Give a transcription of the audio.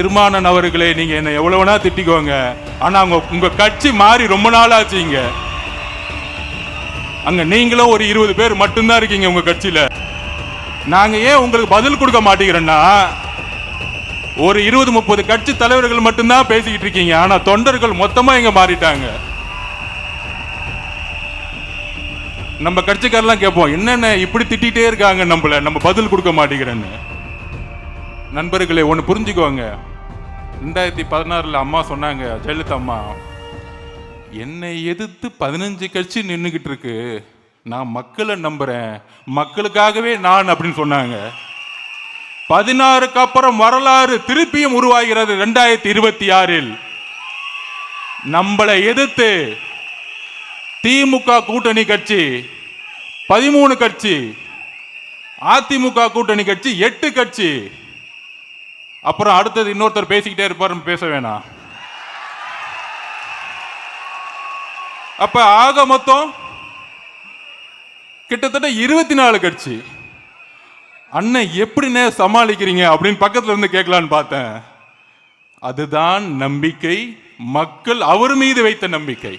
திருமானன் அவர்களே, நீங்க என்ன எவ்வளவுனா திட்டிக்கோங்க, ஆனா உங்க கட்சி மாறி ரொம்ப நாள் ஆச்சுங்க. அங்க நீங்களும் ஒரு 20 பேர் மட்டும்தான் இருக்கீங்க உங்க கட்சியில. நாங்க ஏன் உங்களுக்கு பதில் கொடுக்க மாட்டேங்கிறோம்னா, ஒரு 20-30 கட்சி தலைவர்கள் மட்டும்தான் பேசிக்கிட்டு இருக்கீங்க, ஆனா தொண்டர்கள் மொத்தமா இங்க மாறிட்டாங்க. நம்ம கட்சிக்காரெல்லாம் கேட்போம், என்னென்ன இப்படி திட்டிகிட்டே இருக்காங்க நம்மள, நம்ம பதில் கொடுக்க மாட்டேங்கிறேன்னு. நண்பர்களே, ஒன்று புரிஞ்சுக்கோங்க. 2016 அம்மா சொன்னாங்க, ஜெயலலிதா அம்மா, என்னை எதிர்த்து 15 கட்சி நின்றுகிட்டு இருக்கு, நான் மக்களை நம்புறேன், மக்களுக்காகவே நான் அப்படின்னு சொன்னாங்க. 16க்கு அப்புறம் வரலாறு திருப்பியும் உருவாகிறது. 2026 நம்மளை எதிர்த்து திமுக கூட்டணி கட்சி 13 கட்சி, அதிமுக கூட்டணி கட்சி 8 கட்சி. அப்புறம் அடுத்தது இன்னொருத்தர் பேசிக்கிட்டே இருப்பார், பேச வேணாம். அப்ப ஆக மொத்தம் கிட்டத்தட்ட 24 கட்சி. அண்ணன் எப்படின்னு சமாளிக்கிறீங்க அப்படின்னு பக்கத்துல இருந்து கேட்கலான்னு பார்த்தேன். அதுதான் நம்பிக்கை, மக்கள் அவர் மீது வைத்த நம்பிக்கை.